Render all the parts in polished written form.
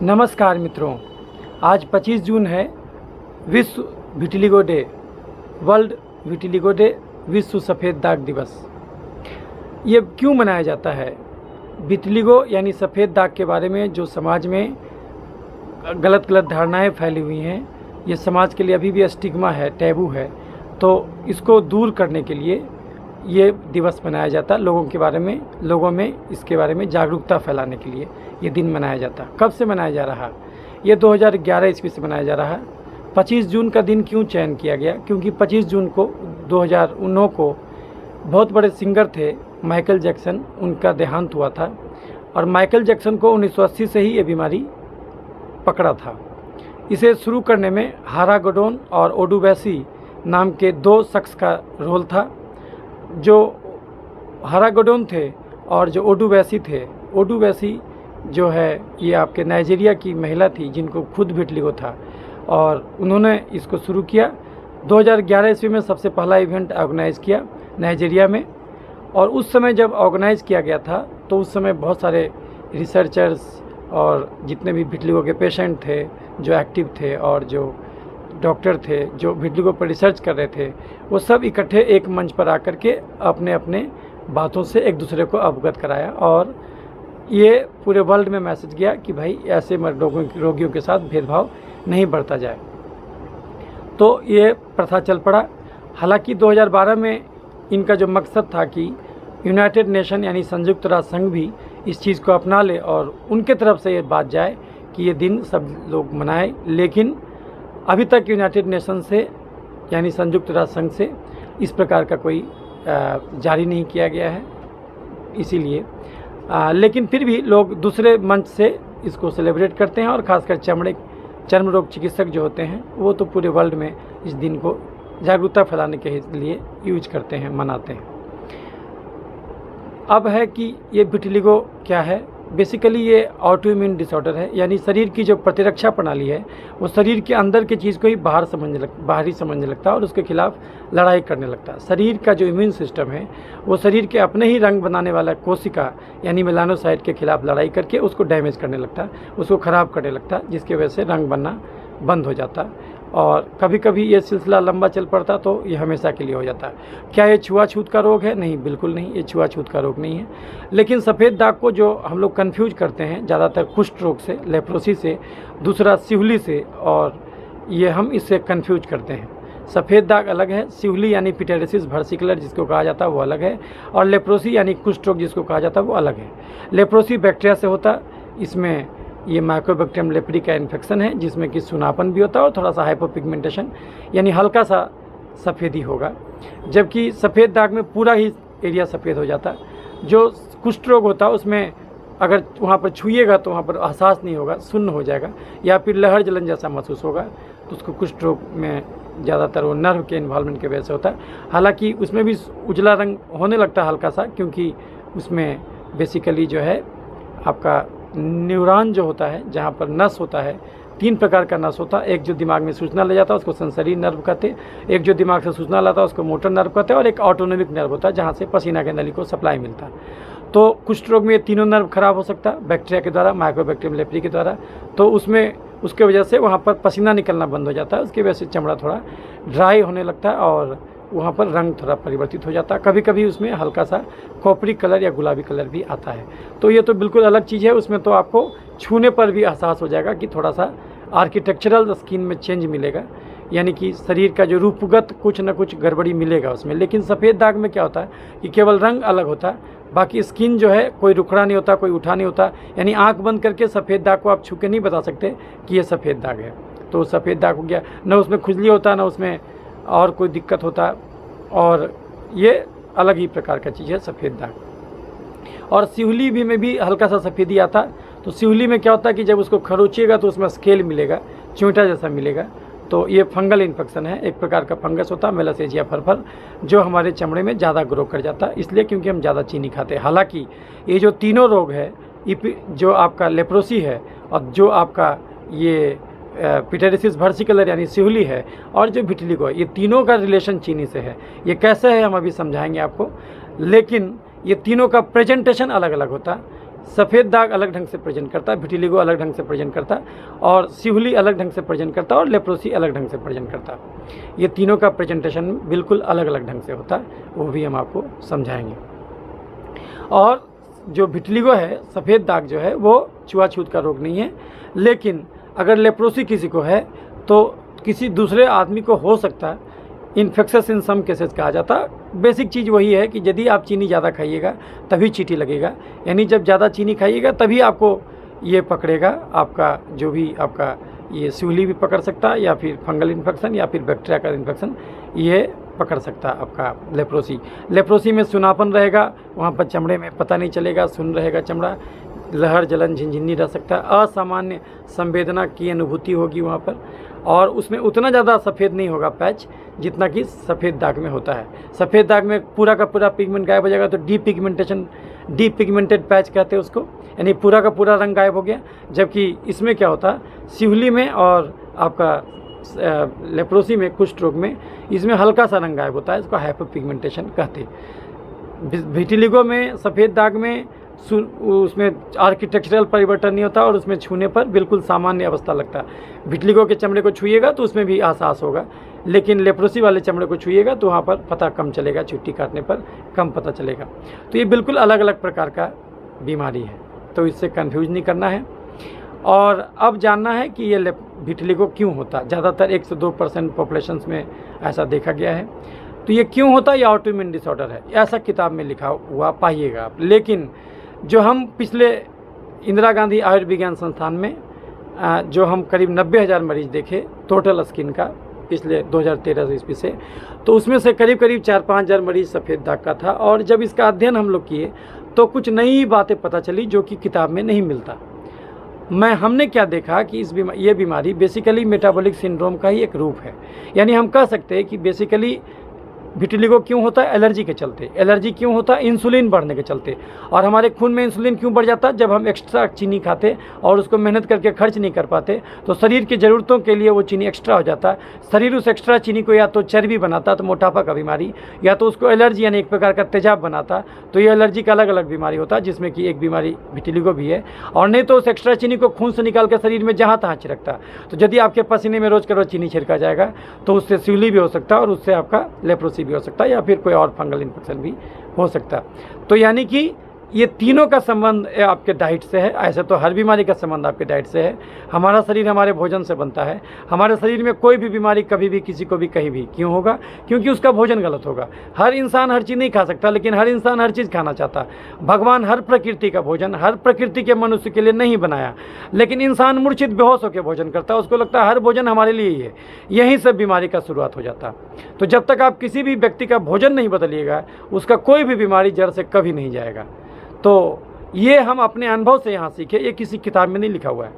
नमस्कार मित्रों, आज 25 जून है, विश्व vitiligo day, world vitiligo day, विश्व सफ़ेद दाग दिवस। ये क्यों मनाया जाता है? विटिलिगो यानी सफ़ेद दाग के बारे में जो समाज में गलत धारणाएं फैली हुई हैं, ये समाज के लिए अभी भी स्टिग्मा है, टैबू है। तो इसको दूर करने के लिए ये दिवस मनाया जाता है। लोगों में इसके बारे में जागरूकता फैलाने के लिए ये दिन मनाया जाता है। कब से मनाया जा रहा है? ये 2011 ईस्वी से मनाया जा रहा है। 25 जून का दिन क्यों चयन किया गया? क्योंकि 25 जून को 2009 को बहुत बड़े सिंगर थे माइकल जैक्सन, उनका देहांत हुआ था। और माइकल जैक्सन को 1980 से ही ये बीमारी पकड़ा था। इसे शुरू करने में हारा गोडोन और ओडुबैसी नाम के दो शख्स का रोल था। जो हारा गोडोन थे और जो ओडुबैसी थे, ओडुबैसी जो है ये आपके नाइजीरिया की महिला थी जिनको खुद विटिलिगो था, और उन्होंने इसको शुरू किया। 2011 ईस्वी में सबसे पहला इवेंट ऑर्गेनाइज़ किया नाइजीरिया में। और उस समय जब ऑर्गेनाइज़ किया गया था तो उस समय बहुत सारे रिसर्चर्स और जितने भी विटिलिगो के पेशेंट थे जो एक्टिव थे और जो डॉक्टर थे जो विटिलिगो पर रिसर्च कर रहे थे, वो सब इकट्ठे एक मंच पर आकर के अपने अपने बातों से एक दूसरे को अवगत कराया। और ये पूरे वर्ल्ड में मैसेज गया कि भाई ऐसे रोगियों के साथ भेदभाव नहीं बरता जाए। तो ये प्रथा चल पड़ा। हालांकि 2012 में इनका जो मकसद था कि यूनाइटेड नेशन यानी संयुक्त राष्ट्र संघ भी इस चीज़ को अपना ले और उनके तरफ से ये बात जाए कि ये दिन सब लोग मनाएं, लेकिन अभी तक यूनाइटेड नेशन से यानी संयुक्त राष्ट्र संघ से इस प्रकार का कोई जारी नहीं किया गया है। इसीलिए लेकिन फिर भी लोग दूसरे मंच से इसको सेलिब्रेट करते हैं, और ख़ासकर चर्म रोग चिकित्सक जो होते हैं वो तो पूरे वर्ल्ड में इस दिन को जागरूकता फैलाने के लिए यूज करते हैं, मनाते हैं। अब है कि ये विटिलिगो क्या है? बेसिकली ये ऑटो इम्यून डिसऑर्डर है, यानी शरीर की जो प्रतिरक्षा प्रणाली है वो शरीर के अंदर की चीज़ को ही बाहरी समझने लगता है और उसके खिलाफ लड़ाई करने लगता है। शरीर का जो इम्यून सिस्टम है वो शरीर के अपने ही रंग बनाने वाला कोशिका यानी मेलानोसाइट के खिलाफ लड़ाई करके उसको डैमेज करने लगता है, उसको ख़राब करने लगता है, जिसकी वजह से रंग बनना बंद हो जाता है। और कभी कभी ये सिलसिला लंबा चल पड़ता तो ये हमेशा के लिए हो जाता है। क्या ये छुआछूत का रोग है? नहीं, बिल्कुल नहीं, ये छुआछूत का रोग नहीं है। लेकिन सफ़ेद दाग को जो हम लोग कन्फ्यूज करते हैं ज़्यादातर कुष्ठ रोग से, लेप्रोसी से, दूसरा सिहुली से, और ये हम इससे कन्फ्यूज करते हैं। सफ़ेद दाग अलग है, सिहुली यानी पिटेरिसिस वर्सिकुलर जिसको कहा जाता है वो अलग है, और लेप्रोसी यानी कुष्ठ रोग जिसको कहा जाता है वो अलग है। लेप्रोसी बैक्टीरिया से होता, इसमें ये माइकोबैक्टीरियम लेप्री का इन्फेक्शन है जिसमें कि सुनापन भी होता है और थोड़ा सा हाइपोपिगमेंटेशन यानी हल्का सा सफ़ेदी होगा। जबकि सफ़ेद दाग में पूरा ही एरिया सफ़ेद हो जाता है। जो कुष्ठ रोग होता है उसमें अगर वहाँ पर छुइएगा तो वहाँ पर एहसास नहीं होगा, शून्य हो जाएगा, या फिर लहर जलन जैसा महसूस होगा। तो उसको कुष्ठ रोग में ज़्यादातर वो नर्व के इन्वॉल्वमेंट की वजह से होता है। हालाँकि उसमें भी उजला रंग होने लगता है हल्का सा, क्योंकि उसमें बेसिकली जो है आपका न्यूरॉन जो होता है, जहाँ पर नस होता है, 3 प्रकार का नस होता है। एक जो दिमाग में सूचना ले जाता है उसको सेंसरी नर्व कहते हैं, एक जो दिमाग से सूचना लाता है उसको मोटर नर्व कहते हैं, और एक ऑटोनोमिक नर्व होता है जहाँ से पसीना के नली को सप्लाई मिलता है। तो कुष्ठ रोग में ये तीनों नर्व खराब हो सकता है बैक्टीरिया के द्वारा, माइकोबैक्टीरियम लेप्री के द्वारा। तो उसमें उसके वजह से वहाँ पर पसीना निकलना बंद हो जाता है, उसकी वजह से चमड़ा थोड़ा ड्राई होने लगता है और वहाँ पर रंग थोड़ा परिवर्तित हो जाता है। कभी कभी उसमें हल्का सा कॉपरी कलर या गुलाबी कलर भी आता है। तो ये तो बिल्कुल अलग चीज़ है। उसमें तो आपको छूने पर भी एहसास हो जाएगा कि थोड़ा सा आर्किटेक्चरल स्किन में चेंज मिलेगा, यानी कि शरीर का जो रूपगत कुछ ना कुछ गड़बड़ी मिलेगा उसमें। लेकिन सफ़ेद दाग में क्या होता है कि केवल रंग अलग होता है, बाकी स्किन जो है कोई रुखड़ा नहीं होता, कोई उठा नहीं होता। यानी आँख बंद करके सफ़ेद दाग को आप छू के नहीं बता सकते कि ये सफ़ेद दाग है। तो सफ़ेद दाग हो गया, ना उसमें खुजली होता, ना उसमें और कोई दिक्कत होता, और ये अलग ही प्रकार का चीज़ है सफ़ेद दाग। और सिहुली भी में भी हल्का सा सफ़ेदी आता। तो सिहुली में क्या होता है कि जब उसको खरोचिएगा तो उसमें स्केल मिलेगा, चूंटा जैसा मिलेगा। तो ये फंगल इन्फेक्शन है, एक प्रकार का फंगस होता है मेलासेजिया फरफर, जो हमारे चमड़े में ज़्यादा ग्रो कर जाता है, इसलिए क्योंकि हम ज़्यादा चीनी खाते हैं। हालांकि ये जो तीनों रोग है, जो आपका लेप्रोसी है और जो आपका ये पिटेरिसिस वर्सिकुलर यानी सिहुली है और जो विटिलिगो है, ये तीनों का रिलेशन चीनी से है। ये कैसे है हम अभी समझाएंगे आपको, लेकिन ये तीनों का प्रेजेंटेशन अलग अलग होता है। सफ़ेद दाग अलग ढंग से प्रेजेंट करता है, विटिलिगो अलग ढंग से प्रेजेंट करता है, और सिहुली अलग ढंग से प्रेजेंट करता है, और लेप्रोसी अलग ढंग से प्रेजेंट करता है। ये तीनों का प्रेजेंटेशन बिल्कुल अलग अलग ढंग से होता है, वो भी हम आपको समझाएंगे। और जो विटिलिगो है, सफ़ेद दाग जो है, वो छुआछूत का रोग नहीं है, लेकिन अगर लेप्रोसी किसी को है तो किसी दूसरे आदमी को हो सकता है। इन्फेक्शस इन सम केसेस कहा जाता है। बेसिक चीज़ वही है कि यदि आप चीनी ज़्यादा खाइएगा तभी चींटी लगेगा, यानी जब ज़्यादा चीनी खाइएगा तभी आपको ये पकड़ेगा, आपका जो भी आपका ये सिहुली भी पकड़ सकता है, या फिर फंगल इन्फेक्शन, या फिर बैक्टीरिया का इन्फेक्शन ये पकड़ सकता है आपका लेप्रोसी। लेप्रोसी में सुनापन रहेगा, वहाँ पर चमड़े में पता नहीं चलेगा, सुन रहेगा चमड़ा, लहर जलन झिनझिनी रह सकता है, असामान्य संवेदना की अनुभूति होगी वहाँ पर, और उसमें उतना ज़्यादा सफ़ेद नहीं होगा पैच जितना कि सफ़ेद दाग में होता है। सफ़ेद दाग में पूरा का पूरा पिगमेंट गायब हो जाएगा, तो डीपिगमेंटेड पैच कहते हैं उसको, यानी पूरा का पूरा रंग गायब हो गया। जबकि इसमें क्या होता है, सिहुली में और आपका लेप्रोसी में, कुष्ठ रोग में, इसमें हल्का सा रंग गायब होता है, इसको हाइपरपिगमेंटेशन कहते हैं। विटिलिगो में, सफ़ेद दाग में उसमें आर्किटेक्चरल परिवर्तन नहीं होता, और उसमें छूने पर बिल्कुल सामान्य अवस्था लगता है। विटिलिगो के चमड़े को छूइएगा तो उसमें भी एहसास होगा, लेकिन लेप्रोसी वाले चमड़े को छूइएगा तो वहाँ पर पता कम चलेगा, चुट्टी काटने पर कम पता चलेगा। तो ये बिल्कुल अलग अलग प्रकार का बीमारी है, तो इससे कन्फ्यूज नहीं करना है। और अब जानना है कि ये विटिलिगो क्यों होता है। ज़्यादातर 1 से 2% पॉपुलेशंस में ऐसा देखा गया है। तो ये क्यों होता है, ये ऑटोइम्यून डिसऑर्डर है, ऐसा किताब में लिखा हुआ पाइएगा आप। लेकिन जो हम पिछले इंदिरा गांधी आयुर्विज्ञान संस्थान में जो हम करीब 90,000 मरीज देखे टोटल स्किन का पिछले 2013 ईस्वी से, तो उसमें से करीब 4-5 हज़ार मरीज सफ़ेद दाग का था। और जब इसका अध्ययन हम लोग किए तो कुछ नई बातें पता चली जो कि किताब में नहीं मिलता। हमने क्या देखा कि ये बीमारी बेसिकली मेटाबॉलिक सिंड्रोम का ही एक रूप है। यानी हम कह सकते हैं कि बेसिकली विटिलिगो क्यों होता है, एलर्जी के चलते। एलर्जी क्यों होता है, इंसुलिन बढ़ने के चलते। और हमारे खून में इंसुलिन क्यों बढ़ जाता है, जब हम एक्स्ट्रा चीनी खाते और उसको मेहनत करके खर्च नहीं कर पाते तो शरीर की ज़रूरतों के लिए वो चीनी एक्स्ट्रा हो जाता है। शरीर उस एक्स्ट्रा चीनी को या तो चर्बी बनाता, तो मोटापा का बीमारी, या तो उसको एलर्जी यानी एक प्रकार का तेजाब बनाता। तो ये एलर्जी का अलग अलग बीमारी होता है, जिसमें कि एक बीमारी विटिलिगो भी है। और नहीं तो उस एक्स्ट्रा चीनी को खून से निकाल कर शरीर में जहाँ तहाँ छिड़कता। तो यदि आपके पसीने में रोज़ का रोज़ चीनी छिड़का जाएगा तो उससे सिहुली भी हो सकता है, और उससे आपका लेप्रोसी भी हो सकता है, या फिर कोई और फंगल इन्फेक्शन भी हो सकता है। तो यानी कि ये तीनों का संबंध आपके डाइट से है। ऐसे तो हर बीमारी का संबंध आपके डाइट से है। हमारा शरीर हमारे भोजन से बनता है। हमारे शरीर में कोई भी बीमारी कभी भी किसी को भी कहीं भी क्यों होगा, क्योंकि उसका भोजन गलत होगा। हर इंसान हर चीज़ नहीं खा सकता, लेकिन हर इंसान हर चीज़ खाना चाहता। भगवान हर प्रकृति का भोजन हर प्रकृति के मनुष्य के लिए नहीं बनाया, लेकिन इंसान मूर्छित बेहोश होकर भोजन करता है। उसको लगता है हर भोजन हमारे लिए ही है। यहीं से बीमारी का शुरुआत हो जाता। तो जब तक आप किसी भी व्यक्ति का भोजन नहीं बदलिएगा, उसका कोई भी बीमारी जड़ से कभी नहीं जाएगा। तो ये हम अपने अनुभव से यहाँ सीखे, ये किसी किताब में नहीं लिखा हुआ है।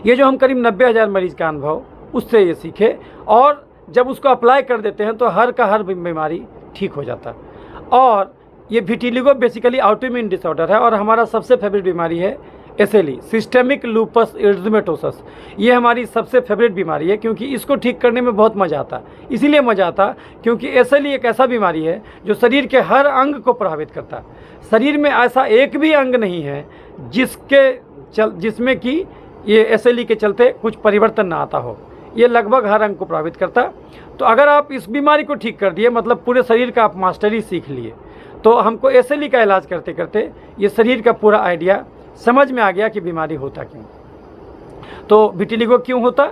ये जो हम करीब 90,000 मरीज का अनुभव, उससे ये सीखे, और जब उसको अप्लाई कर देते हैं तो हर का हर बीमारी ठीक हो जाता है। और ये विटिलिगो बेसिकली ऑटोइम्यून डिसऑर्डर है, और हमारा सबसे फेवरेट बीमारी है SLE, सिस्टेमिक लूपस एरिथेमेटोसस। ये हमारी सबसे फेवरेट बीमारी है, क्योंकि इसको ठीक करने में बहुत मज़ा आता। इसीलिए मज़ा आता क्योंकि SLE एक ऐसा बीमारी है जो शरीर के हर अंग को प्रभावित करता है। शरीर में ऐसा एक भी अंग नहीं है जिसमें कि ये SLE के चलते कुछ परिवर्तन ना आता हो। ये लगभग हर अंग को प्रभावित करता। तो अगर आप इस बीमारी को ठीक कर दिए, मतलब पूरे शरीर का आप मास्टरी सीख लिए, तो हमको SLE का इलाज करते करते ये शरीर का पूरा आइडिया समझ में आ गया कि बीमारी होता क्यों। तो विटिलिगो क्यों होता,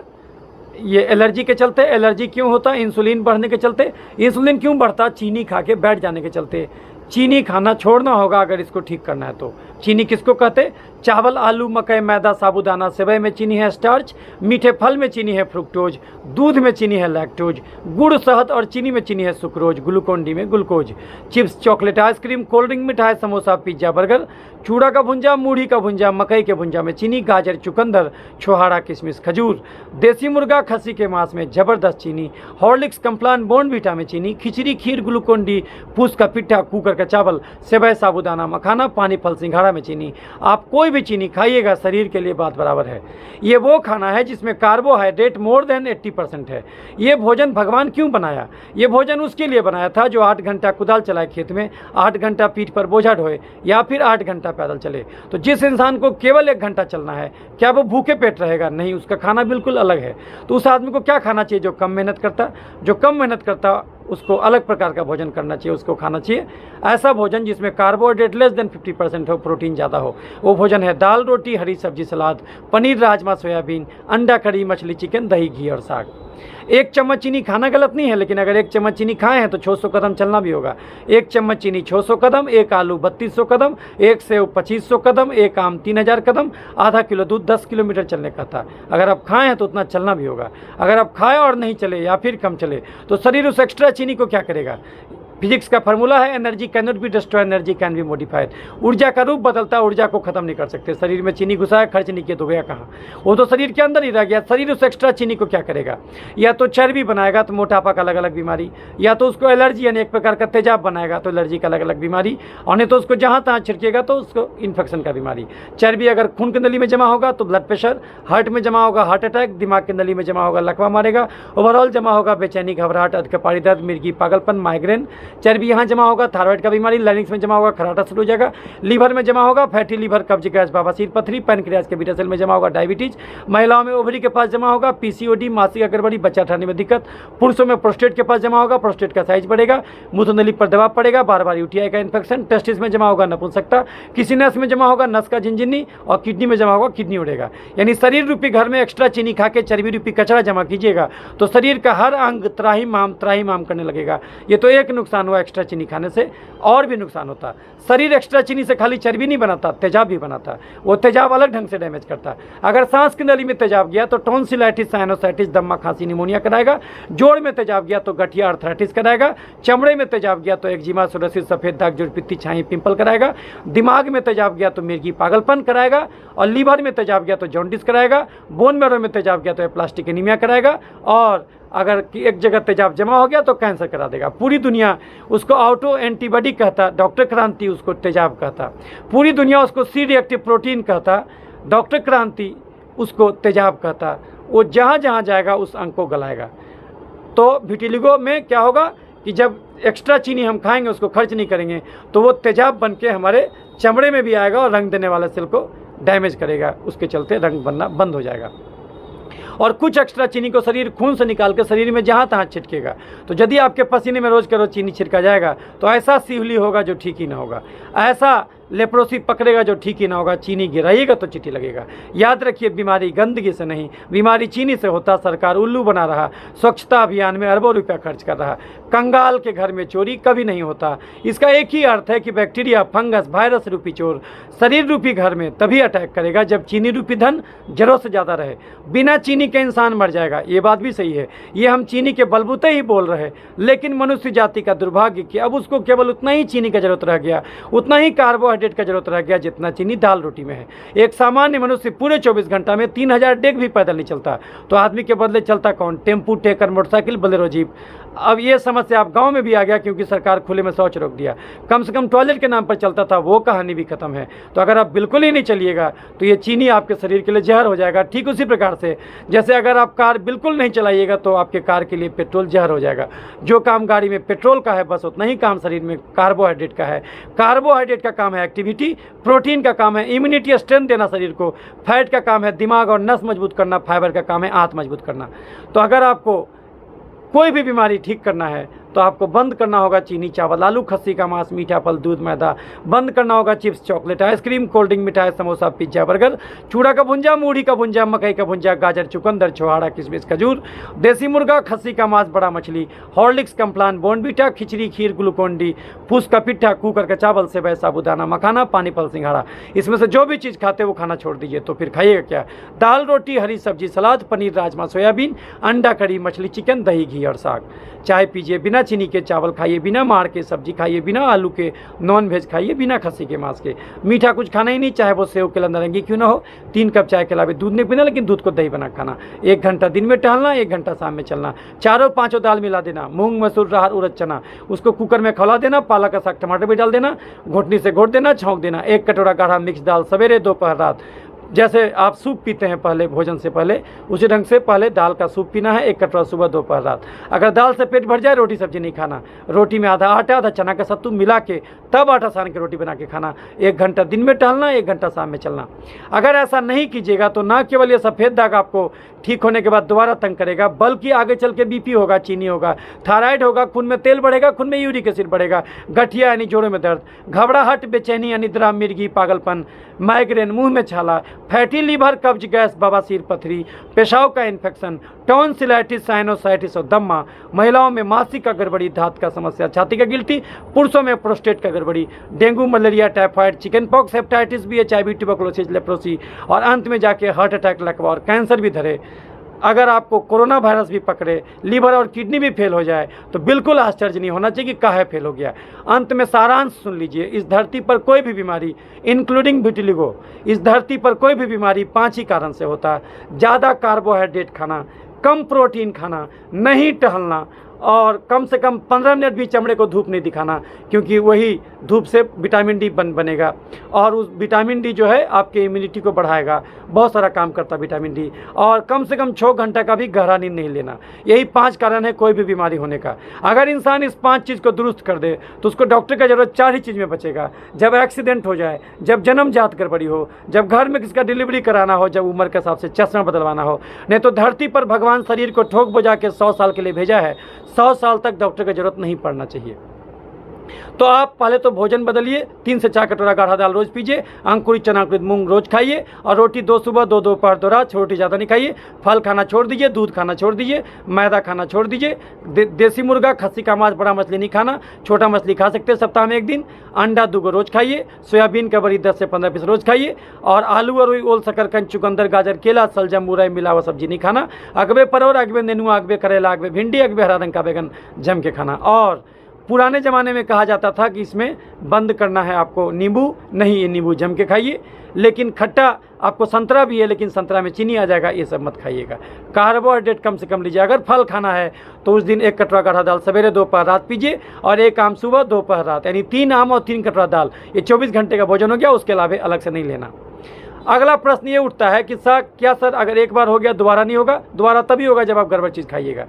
ये एलर्जी के चलते। एलर्जी क्यों होता, इंसुलिन बढ़ने के चलते। इंसुलिन क्यों बढ़ता, चीनी खा के बैठ जाने के चलते। चीनी खाना छोड़ना होगा अगर इसको ठीक करना है तो। चीनी किसको कहते, चावल, आलू, मकई, मैदा, साबूदाना, सेवई में चीनी है स्टार्च, मीठे फल में चीनी है फ्रुक्टोज, दूध में चीनी है लैक्टोज, गुड़, शहद और चीनी में चीनी है सुक्रोज, ग्लूकोन डी में glucose, chips, chocolate, ice cream, cold drink, मिठाई, समोसा, पिज्जा, बर्गर, चूड़ा का भुंजा, मूढ़ी का भुंजा, मकई के भुंजा में चीनी, गाजर, चुकंदर, छोहाड़ा, किशमिश, खजूर, देसी मुर्गा, खस्सी के मांस में जबरदस्त चीनी, हॉर्लिक्स, कम्प्लान, बॉर्नवीटा में चीनी, खिचड़ी, खीर, ग्लूकोन डी, फूस का पिट्ठा, कुकर कुकर का चावल, सेवई, साबूदाना, मखाना, पानी, फल, सिंघाड़ा में चीनी। आप कोई भी चीनी खाइएगा शरीर के लिए बात बराबर है। ये वो खाना है जिसमें कार्बोहाइड्रेट मोर देन 80% है। ये भोजन भगवान क्यों बनाया? ये भोजन उसके लिए बनाया था जो 8 घंटा कुदाल चलाए खेत में, 8 घंटा पीठ पर बोझा ढोए या फिर 8 घंटा पैदल चले। तो जिस इंसान को केवल 1 घंटा चलना है, क्या वो भूखे पेट रहेगा? नहीं, उसका खाना बिल्कुल अलग है। तो उस आदमी को क्या खाना चाहिए? जो कम मेहनत करता, जो कम मेहनत करता उसको अलग प्रकार का भोजन करना चाहिए, उसको खाना चाहिए ऐसा भोजन जिसमें कार्बोहाइड्रेट लेस देन 50% हो, प्रोटीन ज़्यादा हो। वो भोजन है दाल, रोटी, हरी सब्जी, सलाद, पनीर, राजमा, सोयाबीन, अंडा, कढ़ी, मछली, चिकन, दही, घी और साग। 1 चम्मच चीनी खाना गलत नहीं है, लेकिन अगर 1 चम्मच चीनी खाए हैं तो 600 कदम चलना भी होगा। 1 चम्मच चीनी 600 कदम, 1 आलू 3200 कदम, 1 सेव 2500 कदम, 1 आम 3000 कदम, आधा किलो दूध 10 किलोमीटर चलने का था। अगर आप खाएं हैं तो उतना चलना भी होगा। अगर आप खाएं और नहीं चले या फिर कम चले तो शरीर उस एक्स्ट्रा चीनी को क्या करेगा? फिजिक्स का फार्मूला है, energy can not be destroy, energy can be modified. ऊर्जा का रूप बदलता है, ऊर्जा को खत्म नहीं कर सकते। शरीर में चीनी घुसाया, खर्च नहीं किया तो गया कहाँ? वो तो शरीर के अंदर ही रह गया। शरीर उस एक्स्ट्रा चीनी को क्या करेगा? या तो चर्बी बनाएगा तो मोटापा का अलग अलग बीमारी, या तो उसको एलर्जी यानी एक प्रकार का तेजाब बनाएगा तो एलर्जी का अलग अलग बीमारी, और नहीं तो उसको जहाँ तहाँ छिड़केगा तो उसको इन्फेक्शन का बीमारी। चर्बी अगर खून की नली में जमा होगा तो ब्लड प्रेशर, हार्ट में जमा होगा हार्ट अटैक, दिमाग की नली में जमा होगा लकवा मारेगा, ओवरऑल जमा होगा बेचैनी, घबराहट, अधकपाड़ी दर्द, मिर्गी, पागलपन, माइग्रेन। चर्बी यहाँ जमा होगा थायराइड का बीमारी, लैरिंक्स में जमा होगा खराटा शुरू हो जाएगा, लीवर में जमा होगा फैटी लीवर, कब्ज, गैस, बवासीर, पथरी, पैनक्रियाज के बीटा सेल में जमा होगा डायबिटीज, महिलाओं में ओवरी के पास जमा होगा पीसीओडी, मासिक गड़बड़ी, बच्चा ठहरने में दिक्कत, पुरुषों में प्रोस्टेट के पास जमा होगा, प्रोस्टेट का साइज बढ़ेगा, मूत्रनली पर दबाव पड़ेगा, बार बार यूटीआई का इन्फेक्शन, टेस्टिस में जमा होगा नपुंसकता, किसी नस में जमा होगा नस का झिनझिनी, और किडनी में जमा होगा किडनी उड़ेगा। यानी शरीर रूपी घर में एक्स्ट्रा चीनी खा के चर्बी रूपी कचरा जमा कीजिएगा तो शरीर का हर अंग त्राहिमाम करने लगेगा। ये तो एक नुकसान हुआ एक्स्ट्रा चीनी खाने से, और भी नुकसान होता। शरीर एक्स्ट्रा चीनी से खाली चर्बी नहीं बनाता, तेजाब भी बनाता। वो तेजाब अलग ढंग से डैमेज करता। अगर सांस की नली में तेजाब गया तो टॉन्सिलाइटिस, साइनोसाइटिस, दम्मा, खांसी, निमोनिया कराएगा। जोड़ में तेजाब गया तो गठिया, अर्थराइटिस कराएगा। चमड़े में तेजाब गया तो एक्जिमा, सोरियासिस, सफेद दाग, जुड़पित्ती, छाई, पिंपल कराएगा। दिमाग में तेजाब गया तो मिर्गी, पागलपन कराएगा। और लीवर में तेजाब गया तो जॉन्डिस कराएगा। बोन मैरो में तेजाब गया तो एप्लास्टिक एनीमिया कराएगा। और अगर एक जगह तेजाब जमा हो गया तो कैंसर करा देगा। पूरी दुनिया उसको ऑटो एंटीबॉडी कहता, डॉक्टर क्रांति उसको तेजाब कहता। पूरी दुनिया उसको सी रिएक्टिव प्रोटीन कहता, डॉक्टर क्रांति उसको तेजाब कहता। वो जहाँ जहाँ जाएगा उस अंग को गलाएगा। तो विटिलिगो में क्या होगा कि जब एक्स्ट्रा चीनी हम खाएंगे, उसको खर्च नहीं करेंगे, तो वो तेजाब बन के हमारे चमड़े में भी आएगा और रंग देने वाले सेल को डैमेज करेगा। उसके चलते रंग बनना बंद हो जाएगा। और कुछ एक्स्ट्रा चीनी को शरीर खून से निकाल कर शरीर में जहाँ तहाँ छिटकेगा। तो यदि आपके पसीने में रोज़ करो चीनी छिड़का जाएगा तो ऐसा सिवली होगा जो ठीक ही ना होगा, ऐसा लेप्रोसी पकड़ेगा जो ठीक ही ना होगा। चीनी गिराइएगा तो चीटी लगेगा। याद रखिए, बीमारी गंदगी से नहीं, बीमारी चीनी से होता। सरकार उल्लू बना रहा, स्वच्छता अभियान में अरबों रुपया खर्च कर रहा। कंगाल के घर में चोरी कभी नहीं होता। इसका एक ही अर्थ है कि बैक्टीरिया, फंगस, वायरस रूपी चोर शरीर रूपी घर में तभी अटैक करेगा जब चीनी रूपी धन जरूरत से ज़्यादा रहे। बिना चीनी के इंसान मर जाएगा, ये बात भी सही है। ये हम चीनी के बलबूते ही बोल रहे, लेकिन मनुष्य जाति का दुर्भाग्य कि अब उसको केवल उतना ही चीनी का जरूरत रह गया, उतना ही कार्बोहाइड्रेट का जरूरत रह गया जितना चीनी दाल रोटी में है। एक सामान्य मनुष्य पूरे 24 घंटा में 3000 डेग भी पैदल नहीं चलता, तो आदमी के बदले चलता कौन? Tempo, taker, motorcycle, Bolero, jeep. अब ये समस्या आप गांव में भी आ गया क्योंकि सरकार खुले में शौच रोक दिया। कम से कम टॉयलेट के नाम पर चलता था, वो कहानी भी खत्म है। तो अगर आप बिल्कुल ही नहीं चलिएगा तो ये चीनी आपके शरीर के लिए जहर हो जाएगा। ठीक उसी प्रकार से जैसे अगर आप कार बिल्कुल नहीं चलाइएगा तो आपके कार के लिए पेट्रोल जहर हो जाएगा। जो काम गाड़ी में पेट्रोल का है बस उतना ही काम शरीर में कार्बोहाइड्रेट का है। कार्बोहाइड्रेट का काम है एक्टिविटी, प्रोटीन का काम है इम्यूनिटी, स्ट्रेंथ देना शरीर को, फैट का काम है दिमाग और नस मजबूत करना, फाइबर का काम है आंत मजबूत करना। तो अगर आपको कोई भी बीमारी ठीक करना है तो आपको बंद करना होगा चीनी, चावल, आलू, खस्सी का मांस, मीठा फल, दूध, मैदा। बंद करना होगा chips, chocolate, ice cream, cold drink, मिठाई, समोसा, पिज्जा, बर्गर, चूड़ा का भुंजा, मूढ़ी का भुंजा, मकई का भुंजा, गाजर, चुकंदर, छोहाड़ा, किशमिश, खजूर, देसी मुर्गा, खस्सी का मांस, बड़ा मछली, हॉर्लिक्स, कम्प्लान, बोर्नवीटा, खिचड़ी, खीर, ग्लूकोन डी, फूस का पिट्ठा, कुकर का चावल, सेवई, साबूदाना, मखाना, पानी, फल, सिंघाड़ा। इसमें से जो भी चीज़ खाते वो खाना छोड़ दीजिए। तो फिर खाइएगा क्या? दाल, रोटी, हरी सब्जी, सलाद, पनीर, राजमा, सोयाबीन, अंडा, कढ़ी, मछली, चिकन, दही, घी और साग। चाय पीजिए बिना चीनी के चावल खाइए, बिना माड़ के सब्जी खाइए, बिना आलू के नॉन वेज खाइए, बिना खस्सी के मांस के। मीठा कुछ खाना ही नहीं, चाहे वो सेव केला नारंगी क्यों ना हो। 3 कप चाय के अलावा दूध नहीं पीना, लेकिन दूध को दही बना खाना। 1 घंटा दिन में टहलना, 1 घंटा शाम में चलना। 4-5 दाल मिला देना, मूंग मसूर राहर उड़द चना, उसको कुकर में खौला देना, पालक का साग टमाटर भी डाल देना, घोटनी से घोट देना, छौंक देना। 1 कटोरा गाढ़ा मिक्स दाल सवेरे, दोपहर, रात। जैसे आप सूप पीते हैं पहले भोजन से पहले, उसी ढंग से पहले दाल का सूप पीना है, 1 कटोरा सुबह, दोपहर, रात। अगर दाल से पेट भर जाए, रोटी सब्जी नहीं खाना। रोटी में आधा आटा आधा चना का सत्तू मिला के तब आटा सान के रोटी बना के खाना। 1 घंटा दिन में टहलना, 1 घंटा शाम में चलना। अगर ऐसा नहीं कीजिएगा तो ना केवल ये सफ़ेद दाग आपको ठीक होने के बाद दोबारा तंग करेगा, बल्कि आगे चल के बीपी होगा, चीनी होगा, थायराइड होगा, खून में तेल बढ़ेगा, खून में यूरिक एसिड बढ़ेगा, गठिया यानी जोड़ों में दर्द, घबराहट, बेचैनी यानी निद्रा, मिर्गी, पागलपन, माइग्रेन, मुंह में छाला, फैटी लीवर, कब्ज, गैस, बवासीर, पथरी, पेशाब का इन्फेक्शन, टॉन्सिलाइटिस, साइनोसाइटिस और दम्मा। महिलाओं में मासिक का गड़बड़ी, धात का समस्या, छाती का गिल्टी। पुरुषों में प्रोस्टेट का गड़बड़ी, dengue, malaria, typhoid, chicken pox, hepatitis B, HIV, tuberculosis, leprosy और अंत में जाके हार्ट अटैक, लकवा और कैंसर भी धरे। अगर आपको कोरोना वायरस भी पकड़े, लीवर और किडनी भी फेल हो जाए, तो बिल्कुल आश्चर्य नहीं होना चाहिए कि काहे फेल हो गया। अंत में सारांश सुन लीजिए, इस धरती पर कोई भी बीमारी इंक्लूडिंग विटिलिगो, इस धरती पर कोई भी बीमारी 5 ही कारण से होता है। ज़्यादा कार्बोहाइड्रेट खाना, कम प्रोटीन खाना, नहीं टहलना और कम से कम 15 मिनट भी चमड़े को धूप नहीं दिखाना, क्योंकि वही धूप से विटामिन डी बनेगा और उस विटामिन डी जो है आपके इम्यूनिटी को बढ़ाएगा। बहुत सारा काम करता है विटामिन डी। और कम से कम 6 घंटा का भी गहरा नींद नहीं लेना। यही 5 कारण है कोई भी बीमारी होने का। अगर इंसान इस 5 चीज़ को दुरुस्त कर दे तो उसको डॉक्टर का जरूरत 4 ही चीज़ में बचेगा। जब एक्सीडेंट हो जाए, जब जन्मजात गड़बड़ी हो, जब घर में किसका डिलीवरी कराना हो, जब उम्र के हिसाब से चश्मा बदलवाना हो। नहीं तो धरती पर भगवान शरीर को ठोक बजा के 100 साल के लिए भेजा है, 100 साल तक डॉक्टर की जरूरत नहीं पड़ना चाहिए। तो आप पहले तो भोजन बदलिए, 3 से 4 कटोरा गाढ़ा दाल रोज़ पीजिए, अंकुरित चना, अंकुरित मूंग रोज़ खाइए और रोटी 2 सुबह, 2 दोपहर, 2 रात। रोटी ज़्यादा नहीं खाइए। फल खाना छोड़ दीजिए, दूध खाना छोड़ दीजिए, मैदा खाना छोड़ दीजिए। देसी मुर्गा, खस्सी का मांस, बड़ा मछली नहीं खाना। छोटा मछली खा सकते हैं सप्ताह में 1 दिन। अंडा 2 रोज़ खाइए। सोयाबीन का बड़ी 10 से 15 पीस रोज़ खाइए। और आलू और ओल, शकरकंद, चुकंदर, गाजर, केला, सलजम, मुरई, मिला हुआ सब्जी नहीं खाना। अगबे परवल, अगबे नेनुआ, अगबे करेला, अगबे भिंडी, अगबे हरा रंग का बैगन जम के खाना। और पुराने ज़माने में कहा जाता था कि इसमें बंद करना है आपको नींबू, नहीं, ये नींबू जम के खाइए। लेकिन खट्टा आपको संतरा भी है, लेकिन संतरा में चीनी आ जाएगा, ये सब मत खाइएगा। कार्बोहाइड्रेट कम से कम लीजिए। अगर फल खाना है तो उस दिन 1 कटोरा गाढ़ा दाल सवेरे, दोपहर, रात पीजिए और 1 आम सुबह, दोपहर, रात, यानी 3 आम और 3 कटोरा दाल। ये 24 घंटे का भोजन हो गया। उसके अलावा अलग से नहीं लेना। अगला प्रश्न ये उठता है कि क्या सर अगर एक बार हो गया दोबारा नहीं होगा? दोबारा तभी होगा जब आप गड़बड़ चीज़ खाइएगा।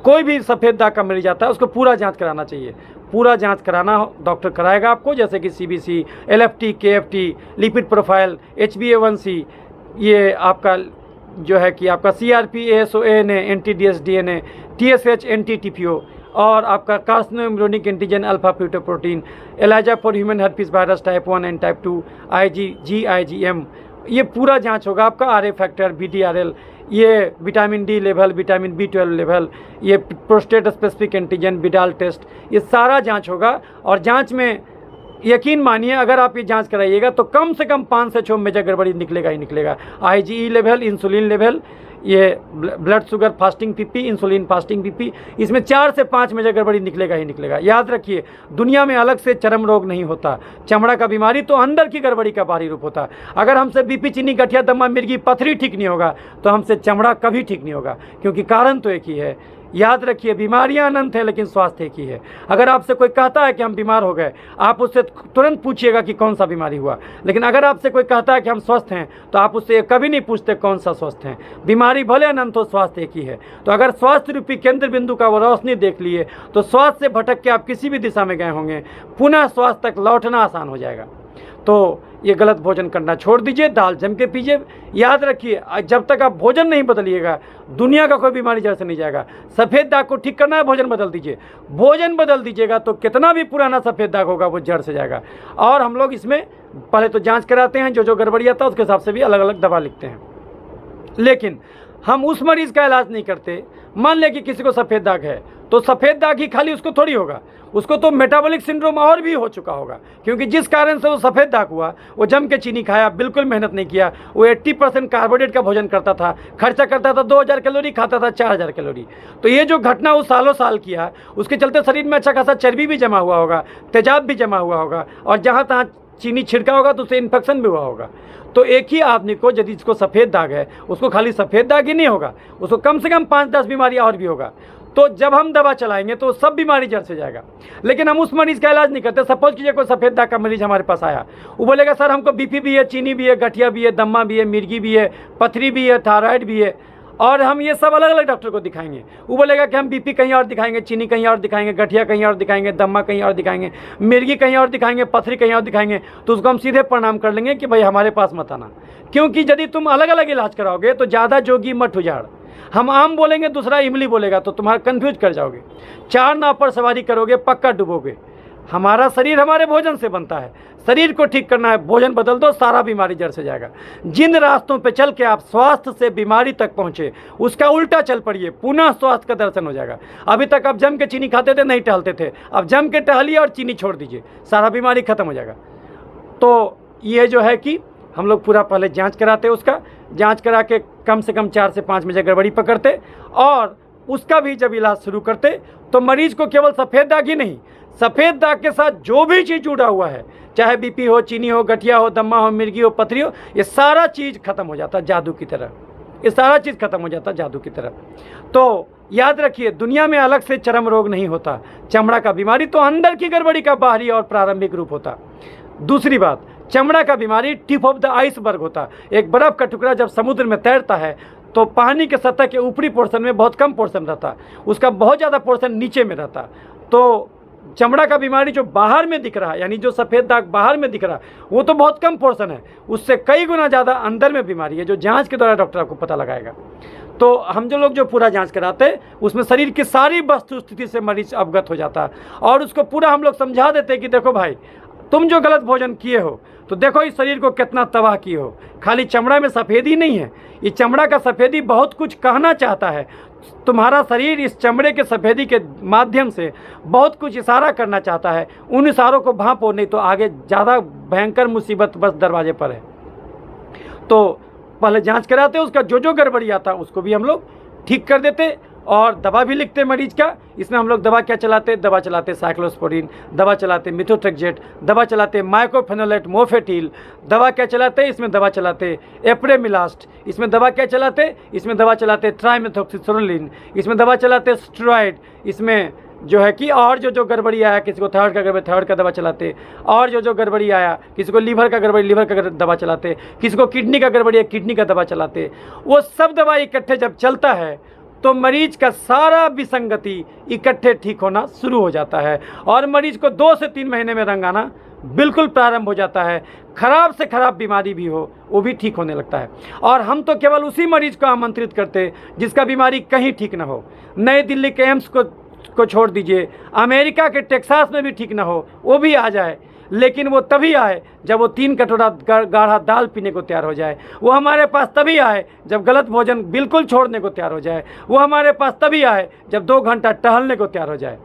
कोई भी सफ़ेद दाग का मरीज आता है उसको पूरा जांच कराना चाहिए। पूरा जांच कराना डॉक्टर कराएगा आपको, जैसे कि CBC, LFT, KFT, lipid profile, HbA1c, ये आपका जो है कि आपका CRP, ASO, ANA, NTDS, DNA, TSH, NT-TPO और आपका carcinoembryonic antigen, alpha fetoprotein, ELISA for human herpes virus type 1 and type 2, IgM, ये पूरा जांच होगा आपका। RA फैक्टर, BDRL, ये vitamin D level, vitamin B12 level, ये prostate specific antigen, Widal test, ये सारा जांच होगा। और जांच में यकीन मानिए अगर आप ये जांच कराइएगा तो कम से कम 5 से 6 मेजर गड़बड़ी निकलेगा ही निकलेगा। IgE लेवल, इंसुलिन लेवल, ये blood sugar fasting PP, insulin fasting PP, इसमें 4 से 5 मेजर गड़बड़ी निकलेगा ही निकलेगा। याद रखिए, दुनिया में अलग से चर्म रोग नहीं होता। चमड़ा का बीमारी तो अंदर की गड़बड़ी का बाहरी रूप होता है। अगर हमसे BP, चीनी, गठिया, दमा, मिर्गी, पथरी ठीक नहीं होगा तो हमसे चमड़ा कभी ठीक नहीं होगा, क्योंकि कारण तो एक ही है। याद रखिए, बीमारियां अनंत है लेकिन स्वास्थ्य एक ही है। अगर आपसे कोई कहता है कि हम बीमार हो गए, आप उससे तुरंत पूछिएगा कि कौन सा बीमारी हुआ। लेकिन अगर आपसे कोई कहता है कि हम स्वस्थ हैं तो आप उससे कभी नहीं पूछते कौन सा स्वस्थ हैं। बीमारी भले अनंत हो, स्वास्थ्य एक ही है। तो अगर स्वास्थ्य रूपी केंद्र बिंदु का वो रोशनी देख लिए तो स्वास्थ्य से भटक के आप किसी भी दिशा में गए होंगे, पुनः स्वास्थ्य तक लौटना आसान हो जाएगा। तो ये गलत भोजन करना छोड़ दीजिए, दाल जम के पीजिए। याद रखिए, जब तक आप भोजन नहीं बदलिएगा दुनिया का कोई बीमारी जड़ से नहीं जाएगा। सफ़ेद दाग को ठीक करना है, भोजन बदल दीजिए। भोजन बदल दीजिएगा तो कितना भी पुराना सफ़ेद दाग होगा वो जड़ से जाएगा। और हम लोग इसमें पहले तो जांच कराते हैं, जो गड़बड़ी आता है उसके हिसाब से भी अलग अलग दवा लिखते हैं। लेकिन हम उस मरीज़ का इलाज नहीं करते। मान लें कि किसी को सफ़ेद दाग है, तो सफ़ेद दाग ही खाली उसको थोड़ी होगा, उसको तो मेटाबॉलिक सिंड्रोम और भी हो चुका होगा, क्योंकि जिस कारण से वो सफ़ेद दाग हुआ, वो जम के चीनी खाया, बिल्कुल मेहनत नहीं किया, वो 80% कार्बोहाइड्रेट का भोजन करता था, खर्चा करता था 2000 कैलोरी, खाता था 4000 कैलोरी। तो ये जो घटना वो सालों साल किया, उसके चलते शरीर में अच्छा खासा चर्बी भी जमा हुआ होगा, तेजाब भी जमा हुआ होगा, और जहाँ तहाँ चीनी छिड़का होगा तो उससे इन्फेक्शन भी हुआ होगा। तो एक ही आदमी को यदि जिसको सफ़ेद दाग है, उसको खाली सफ़ेद दाग ही नहीं होगा, उसको कम से कम 5-10 बीमारियाँ और भी होगा। तो जब हम दवा चलाएंगे तो सब बीमारी जड़ से जाएगा। लेकिन हम उस मरीज़ का इलाज नहीं करते। सपोज कीजिए कोई सफ़ेद दाग का मरीज़ हमारे पास आया, वो बोलेगा सर हमको बीपी भी है, चीनी भी है, गठिया भी है, दम्मा भी है, मिर्गी भी है, पथरी भी है, थायराइड भी है, और हम ये सब अलग अलग डॉक्टर को दिखाएंगे। वो बोलेगा कि हम बीपी कहीं और दिखाएंगे, चीनी कहीं और दिखाएंगे, गठिया कहीं और दिखाएंगे, दम्मा कहीं और दिखाएंगे, मिर्गी कहीं और दिखाएंगे, पथरी कहीं और दिखाएंगे। तो उसको हम सीधे प्रणाम कर लेंगे कि भाई हमारे पास मत आना, क्योंकि यदि तुम अलग अलग इलाज कराओगे तो ज़्यादा जोगी मत उजाड़। हम आम बोलेंगे, दूसरा इमली बोलेगा, तो तुम्हारा कन्फ्यूज कर जाओगे। 4 नाव पर सवारी करोगे, पक्का डूबोगे। हमारा शरीर हमारे भोजन से बनता है, शरीर को ठीक करना है, भोजन बदल दो, सारा बीमारी जड़ से जाएगा। जिन रास्तों पे चल के आप स्वास्थ्य से बीमारी तक पहुंचे, उसका उल्टा चल पड़िए, पुनः स्वास्थ्य का दर्शन हो जाएगा। अभी तक आप जम के चीनी खाते थे, नहीं टहलते थे, अब जम के टहलिए और चीनी छोड़ दीजिए, सारा बीमारी खत्म हो जाएगा। तो ये जो है कि हम लोग पूरा पहले जांच कराते, उसका जांच करा के कम से कम 4 से 5 में जब गड़बड़ी पकड़ते, और उसका भी जब इलाज शुरू करते, तो मरीज को केवल सफ़ेद दाग ही नहीं, सफ़ेद दाग के साथ जो भी चीज़ जुड़ा हुआ है, चाहे बीपी हो, चीनी हो, गठिया हो, दम्मा हो, मिर्गी हो, पथरी हो, ये सारा चीज़ खत्म हो जाता जादू की तरह। ये सारा चीज़ खत्म हो जाता जादू की तरह। तो याद रखिए, दुनिया में अलग से चर्म रोग नहीं होता। चमड़ा का बीमारी तो अंदर की गड़बड़ी का बाहरी और प्रारंभिक रूप होता। दूसरी बात, चमड़ा का बीमारी टिप ऑफ द आइसबर्ग होता। एक बर्फ़ का टुकड़ा जब समुद्र में तैरता है तो पानी के सतह के ऊपरी पोर्शन में बहुत कम पोर्शन रहता, उसका बहुत ज़्यादा पोर्शन नीचे में रहता। तो चमड़ा का बीमारी जो बाहर में दिख रहा है, यानी जो सफ़ेद दाग बाहर में दिख रहा है, वो तो बहुत कम पोर्शन है, उससे कई गुना ज़्यादा अंदर में बीमारी है, जो जांच के द्वारा डॉक्टर आपको पता लगाएगा। तो हम जो लोग जो पूरा जांच कराते हैं, उसमें शरीर की सारी वस्तु स्थिति से मरीज अवगत हो जाता है, और उसको पूरा हम लोग समझा देते हैं कि देखो भाई, तुम जो गलत भोजन किए हो, तो देखो इस शरीर को कितना तबाह किए हो। खाली चमड़ा में सफ़ेदी नहीं है, ये चमड़ा का सफ़ेदी बहुत कुछ कहना चाहता है। तुम्हारा शरीर इस चमड़े के सफ़ेदी के माध्यम से बहुत कुछ इशारा करना चाहता है। उन इशारों को भांपो, नहीं तो आगे ज़्यादा भयंकर मुसीबत बस दरवाजे पर है। तो पहले जांच कराते, उसका जो जो गड़बड़ी आता उसको भी हम लोग ठीक कर देते, और दवा भी लिखते मरीज का। इसमें हम लोग दवा क्या चलाते, दवा चलाते साइक्लोस्पोरिन, दवा चलाते मिथोट्रेक्सेट, दवा चलाते माइक्रोफेनोलेट मोफेटिल, दवा क्या चलाते, इसमें दवा चलाते एप्रेमिलास्ट, इसमें दवा क्या चलाते, इसमें दवा चलाते ट्राइमेथोक्सिसोलिन, इसमें दवा चलाते स्टेरॉइड, इसमें जो है कि और जो गड़बड़ी आया, किसी को थायराइड का गड़बड़ी, थायराइड का दवा चलाते, और जो गड़बड़ी आया, किसी को लीवर का गड़बड़ी, लीवर का दवा चलाते, किसी को किडनी का गड़बड़ी है, किडनी का दवा चलाते। वो सब दवा इकट्ठे जब चलता है तो मरीज का सारा विसंगति इकट्ठे ठीक होना शुरू हो जाता है, और मरीज को 2 से 3 महीने में रंग आना बिल्कुल प्रारंभ हो जाता है। खराब से खराब बीमारी भी हो, वो भी ठीक होने लगता है। और हम तो केवल उसी मरीज को आमंत्रित करते जिसका बीमारी कहीं ठीक ना हो। नई दिल्ली के एम्स को छोड़ दीजिए, अमेरिका के टेक्सास में भी ठीक ना हो, वो भी आ जाए, लेकिन वो तभी आए जब वो 3 कटोरा गाढ़ा दाल पीने को तैयार हो जाए। वो हमारे पास तभी आए जब गलत भोजन बिल्कुल छोड़ने को तैयार हो जाए। वो हमारे पास तभी आए जब 2 घंटा टहलने को तैयार हो जाए।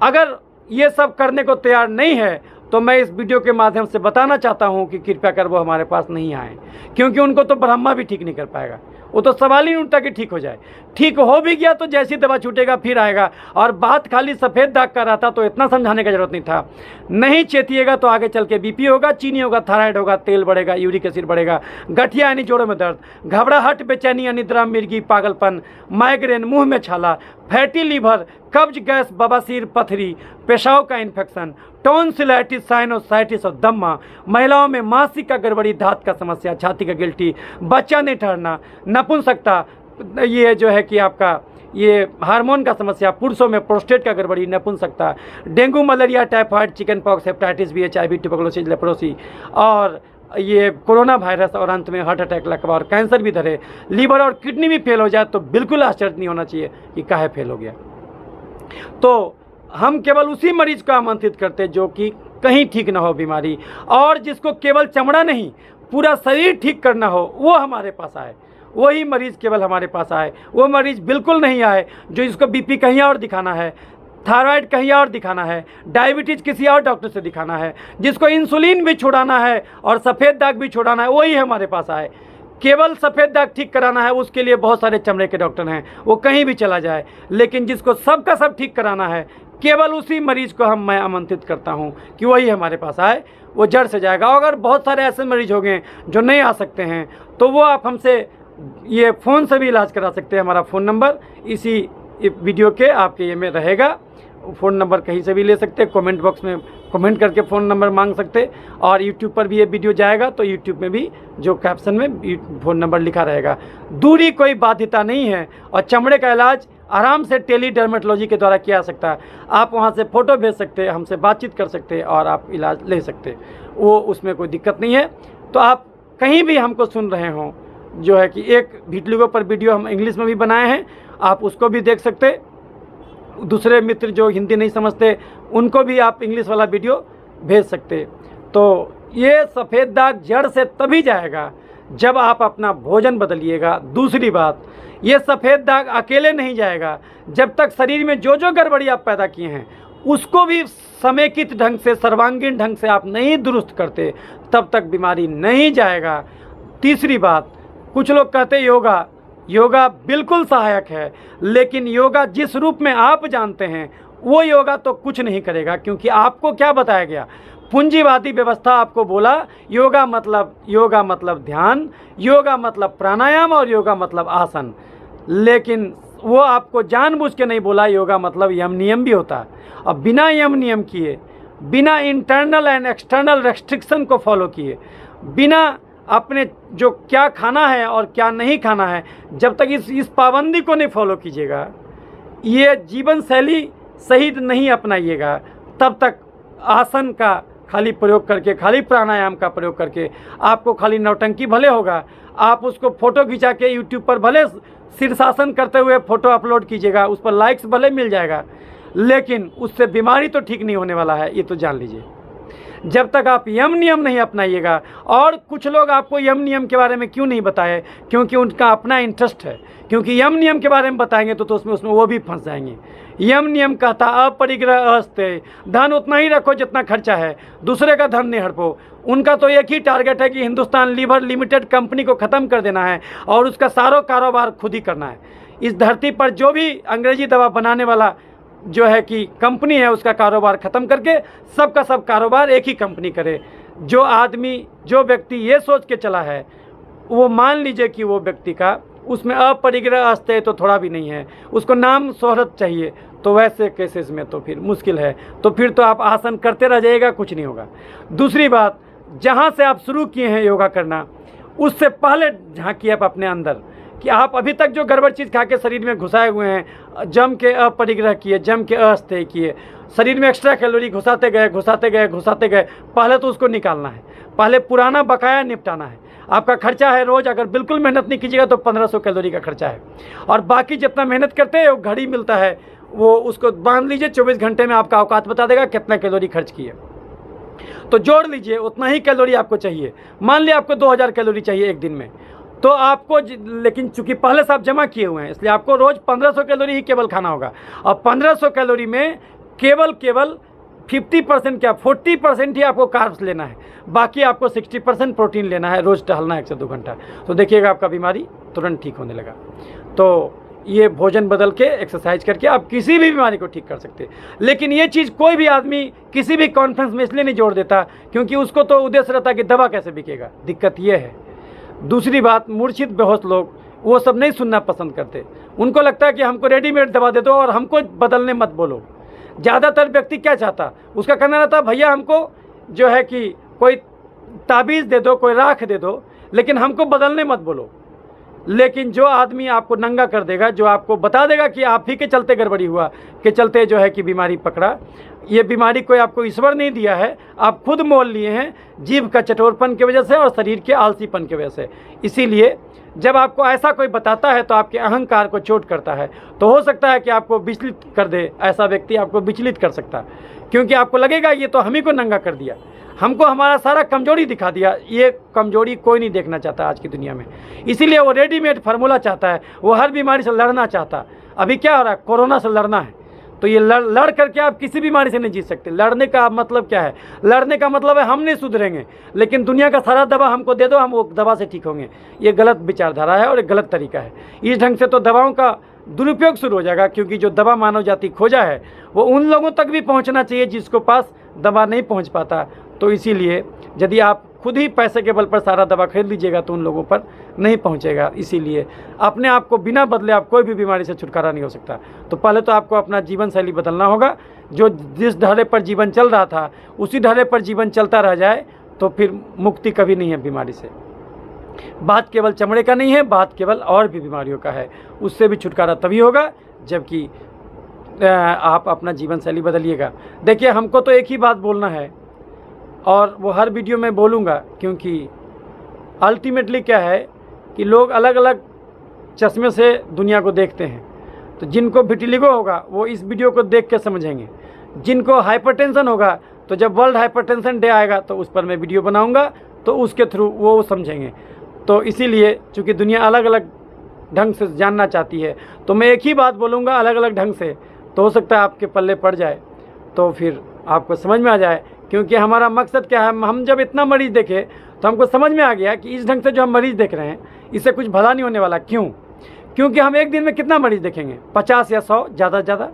अगर ये सब करने को तैयार नहीं है, तो मैं इस वीडियो के माध्यम से बताना चाहता हूँ कि कृपया कर वो हमारे पास नहीं आए, क्योंकि उनको तो ब्रह्मा भी ठीक नहीं कर पाएगा। वो तो सवाल ही नहीं उठता कि ठीक हो जाए। ठीक हो भी गया तो जैसी दवा छूटेगा फिर आएगा। और बात खाली सफ़ेद दाग का रहता तो इतना समझाने की जरूरत नहीं था। नहीं चेतिएगा तो आगे चल के बीपी होगा, चीनी होगा, थायराइड होगा, तेल बढ़ेगा, यूरिक एसिड बढ़ेगा, गठिया यानी जोड़ों में दर्द, घबराहट, बेचैनी, अनिद्रा, मिर्गी, पागलपन, माइग्रेन, मुंह में छाला, फैटी लीवर, कब्ज, गैस, बवासीर, पथरी, पेशाब का इन्फेक्शन, टॉन्सिलाइटिस, साइनोसाइटिस और दम्मा, महिलाओं में मासिक का गड़बड़ी, धात का समस्या, छाती का गिल्टी, बच्चा नहीं ठहरना, नपुंसकता, ये जो है कि आपका ये हार्मोन का समस्या, पुरुषों में प्रोस्टेट का गड़बड़ी, नपुंसकता, dengue, malaria, typhoid, chicken pox, hepatitis B, HIV, tuberculosis, leprosy और ये कोरोना वायरस, और अंत में हार्ट अटैक, लकवा और कैंसर भी धरे। लीवर और किडनी भी फेल हो जाए तो बिल्कुल आश्चर्य नहीं होना चाहिए कि काहे फेल हो गया। तो हम केवल उसी मरीज को आमंत्रित करते जो कि कहीं ठीक ना हो बीमारी, और जिसको केवल चमड़ा नहीं पूरा शरीर ठीक करना हो, वो हमारे पास आए। वही मरीज़ केवल हमारे पास आए। वो मरीज़ बिल्कुल नहीं आए जो इसको बीपी कहीं और दिखाना है, थायराइड कहीं और दिखाना है, डायबिटीज़ किसी और डॉक्टर से दिखाना है, जिसको इंसुलिन भी छुड़ाना है और सफ़ेद दाग भी छुड़ाना है, वही हमारे पास आए। केवल सफ़ेद दाग ठीक कराना है उसके लिए बहुत सारे चमड़े के डॉक्टर हैं, वो कहीं भी चला जाए। लेकिन जिसको सब का सब ठीक कराना है, केवल उसी मरीज़ को मैं आमंत्रित करता हूँ कि वही हमारे पास आए, वो जड़ से जाएगा। अगर बहुत सारे ऐसे मरीज हो गए जो नहीं आ सकते हैं तो वो आप हमसे ये फ़ोन से भी इलाज करा सकते हैं। हमारा फ़ोन नंबर इसी वीडियो के आपके ये में रहेगा। फ़ोन नंबर कहीं से भी ले सकते, कमेंट बॉक्स में कमेंट करके फ़ोन नंबर मांग सकते, और यूट्यूब पर भी ये वीडियो जाएगा तो यूट्यूब में भी जो कैप्शन में फ़ोन नंबर लिखा रहेगा। दूरी कोई बाध्यता नहीं है और चमड़े का इलाज आराम से टेली डर्मेटोलॉजी के द्वारा किया जा सकता है। आप वहाँ से फ़ोटो भेज सकते, हमसे बातचीत कर सकते और आप इलाज ले सकते, वो उसमें कोई दिक्कत नहीं है। तो आप कहीं भी हमको सुन रहे हों, जो है कि एक वीडियो पर वीडियो हम इंग्लिश में भी बनाए हैं, आप उसको भी देख सकते। दूसरे मित्र जो हिंदी नहीं समझते उनको भी आप इंग्लिश वाला वीडियो भेज सकते। तो ये सफ़ेद दाग जड़ से तभी जाएगा जब आप अपना भोजन बदलिएगा। दूसरी बात, ये सफ़ेद दाग अकेले नहीं जाएगा जब तक शरीर में जो जो गड़बड़ी आप पैदा किए हैं उसको भी समेकित ढंग से, सर्वांगीण ढंग से आप नहीं दुरुस्त करते, तब तक बीमारी नहीं जाएगा। तीसरी बात, कुछ लोग कहते योगा बिल्कुल सहायक है, लेकिन योगा जिस रूप में आप जानते हैं वो योगा तो कुछ नहीं करेगा, क्योंकि आपको क्या बताया गया, पूंजीवादी व्यवस्था आपको बोला योगा मतलब ध्यान, योगा मतलब प्राणायाम और योगा मतलब आसन। लेकिन वो आपको जानबूझ के नहीं बोला योगा मतलब यम नियम भी होता है। अब बिना यम नियम किए, बिना इंटरनल एंड एक्सटर्नल रेस्ट्रिक्शन को फॉलो किए, बिना अपने जो क्या खाना है और क्या नहीं खाना है, जब तक इस पाबंदी को नहीं फॉलो कीजिएगा, ये जीवन शैली सही नहीं अपनाइएगा, तब तक आसन का खाली प्रयोग करके, खाली प्राणायाम का प्रयोग करके आपको खाली नौटंकी भले होगा। आप उसको फ़ोटो खिंचा के यूट्यूब पर भले शीर्षासन करते हुए फ़ोटो अपलोड कीजिएगा, उस पर लाइक्स भले मिल जाएगा, लेकिन उससे बीमारी तो ठीक नहीं होने वाला है, ये तो जान लीजिए। जब तक आप यम नियम नहीं अपनाइएगा, और कुछ लोग आपको यम नियम के बारे में क्यों नहीं बताए, क्योंकि उनका अपना इंटरेस्ट है, क्योंकि यम नियम के बारे में बताएंगे तो उसमें वो भी फंस जाएंगे। यम नियम कहता अपरिग्रह अस्ते, धन उतना ही रखो जितना खर्चा है, दूसरे का धन नहीं हड़पो। उनका तो एक ही टारगेट है कि हिंदुस्तान लीवर लिमिटेड कंपनी को ख़त्म कर देना है और उसका सारा कारोबार खुद ही करना है। इस धरती पर जो भी अंग्रेजी दवा बनाने वाला जो है कि कंपनी है, उसका कारोबार ख़त्म करके सबका सब कारोबार एक ही कंपनी करे। जो आदमी, जो व्यक्ति ये सोच के चला है, वो मान लीजिए कि वो व्यक्ति का उसमें अपरिग्रह अस्ते तो थोड़ा भी नहीं है, उसको नाम शोहरत चाहिए, तो वैसे केसेस में तो फिर मुश्किल है। तो फिर तो आप आसन करते रह जाइएगा, कुछ नहीं होगा। दूसरी बात, जहाँ से आप शुरू किए हैं योगा करना, उससे पहले झांकिए आप अपने अंदर कि आप अभी तक जो गड़बड़ चीज़ खा के शरीर में घुसाए हुए हैं, जम के अपरिग्रह किए, जम के अस्तेय किए, शरीर में एक्स्ट्रा कैलोरी घुसाते गए, पहले तो उसको निकालना है। पहले पुराना बकाया निपटाना है। आपका खर्चा है रोज़, अगर बिल्कुल मेहनत नहीं कीजिएगा तो 1500 कैलोरी का खर्चा है, और बाकी जितना मेहनत करते हैं वो घड़ी मिलता है, वो उसको बांध लीजिए, 24 घंटे में आपका औकात बता देगा कितना कैलोरी खर्च किए। तो जोड़ लीजिए, उतना ही कैलोरी आपको चाहिए। मान लिया आपको 2000 कैलोरी चाहिए एक दिन में, तो आपको, लेकिन चूंकि पहले से आप जमा किए हुए हैं, इसलिए आपको रोज़ 1500 कैलोरी ही केवल खाना होगा। और 1500 कैलोरी में केवल 50% क्या 40% ही आपको कार्ब्स लेना है, बाकी आपको 60% प्रोटीन लेना है। रोज़ टहलना है 1 से 2 घंटा, तो देखिएगा आपका बीमारी तुरंत ठीक होने लगा। तो ये भोजन बदल के, एक्सरसाइज करके आप किसी भी बीमारी को ठीक कर सकते हैं। लेकिन ये चीज़ कोई भी आदमी किसी भी कॉन्फ्रेंस में इसलिए नहीं जोड़ देता क्योंकि उसको तो उद्देश्य रहता है कि दवा कैसे बिकेगा। दिक्कत ये है। दूसरी बात, मूर्छित बेहोश लोग वो सब नहीं सुनना पसंद करते। उनको लगता है कि हमको रेडीमेड दवा दे दो और हमको बदलने मत बोलो। ज़्यादातर व्यक्ति क्या चाहता, उसका कहना रहता भैया हमको जो है कि कोई ताबीज़ दे दो, कोई राख दे दो, लेकिन हमको बदलने मत बोलो। लेकिन जो आदमी आपको नंगा कर देगा, जो आपको बता देगा कि आप ही के चलते गड़बड़ी हुआ, के चलते जो है कि बीमारी पकड़ा, ये बीमारी कोई आपको ईश्वर नहीं दिया है, आप खुद मोल लिए हैं जीभ का चटोरपन की वजह से और शरीर के आलसीपन की वजह से। इसीलिए जब आपको ऐसा कोई बताता है तो आपके अहंकार को चोट करता है, तो हो सकता है कि आपको विचलित कर दे। ऐसा व्यक्ति आपको विचलित कर सकता है, क्योंकि आपको लगेगा ये तो हम ही को नंगा कर दिया, हमको हमारा सारा कमजोरी दिखा दिया। ये कमजोरी कोई नहीं देखना चाहता आज की दुनिया में, इसीलिए वो रेडीमेड फार्मूला चाहता है, वो हर बीमारी से लड़ना चाहता है। अभी क्या हो रहा है, कोरोना से लड़ना है, तो ये लड़ करके आप किसी बीमारी से नहीं जीत सकते। लड़ने का मतलब क्या है, लड़ने का मतलब है हम नहीं सुधरेंगे, लेकिन दुनिया का सारा दवा हमको दे दो, हम वो दवा से ठीक होंगे। ये गलत विचारधारा है और एक गलत तरीका है। इस ढंग से तो दवाओं का दुरुपयोग शुरू हो जाएगा, क्योंकि जो दवा मानव जाति खोजा है वो उन लोगों तक भी पहुंचना चाहिए जिसको पास दवा नहीं पहुंच पाता। तो इसीलिए यदि आप खुद ही पैसे के बल पर सारा दवा खरीद लीजिएगा तो उन लोगों पर नहीं पहुंचेगा। इसीलिए अपने आप को बिना बदले आप कोई भी बीमारी से छुटकारा नहीं हो सकता। तो पहले तो आपको अपना जीवन शैली बदलना होगा। जो जिस ढर्रे पर जीवन चल रहा था उसी ढर्रे पर जीवन चलता रह जाए तो फिर मुक्ति कभी नहीं है बीमारी से। बात केवल चमड़े का नहीं है, बात केवल और भी बीमारियों का है। उससे भी छुटकारा तभी होगा जबकि आप अपना जीवन शैली बदलिएगा। देखिए, हमको तो एक ही बात बोलना है और वो हर वीडियो में बोलूँगा, क्योंकि अल्टीमेटली क्या है कि लोग अलग अलग चश्मे से दुनिया को देखते हैं। तो जिनको विटिलिगो होगा वो इस वीडियो को देख के समझेंगे, जिनको हाइपरटेंशन होगा तो जब वर्ल्ड हाइपरटेंशन डे आएगा तो उस पर मैं वीडियो बनाऊंगा, तो उसके थ्रू वो समझेंगे। तो इसीलिए चूँकि दुनिया अलग अलग ढंग से जानना चाहती है, तो मैं एक ही बात बोलूँगा अलग अलग ढंग से, तो हो सकता है आपके पल्ले पड़ जाए, तो फिर आपको समझ में आ जाए। क्योंकि हमारा मकसद क्या है, हम जब इतना मरीज़ देखे तो हमको समझ में आ गया कि इस ढंग से जो हम मरीज़ देख रहे हैं इससे कुछ भला नहीं होने वाला। क्यों? क्योंकि हम एक दिन में कितना मरीज़ देखेंगे, 50 या 100 ज़्यादा से ज़्यादा।